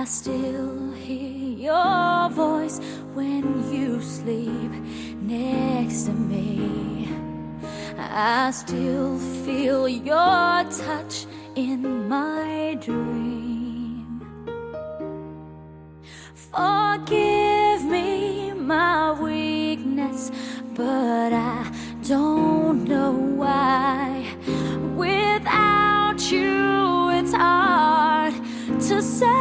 still hear your voice when you sleep next to me. I still feel your touch in my dream. Forgive me my weakness, but I don't know why. Without you, it's hard to survive.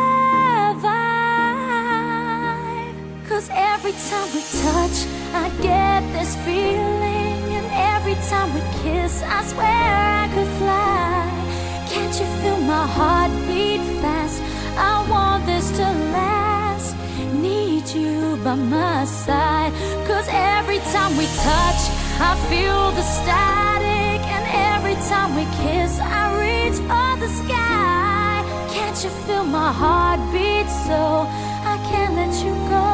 'Cause every time we touch, I get this feeling, and every time we kiss, I swear I could fly. Can't you feel my heart beat fast? I want this to last. Need you by my side. 'Cause every time we touch, I feel the static, and every time we kiss, I reach for the sky. Can't you feel my heart beat so I can't let you go?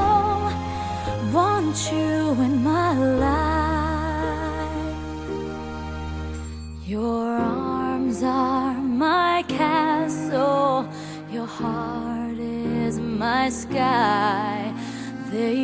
Want you in my life. Your arms are my castle, your heart is my sky. They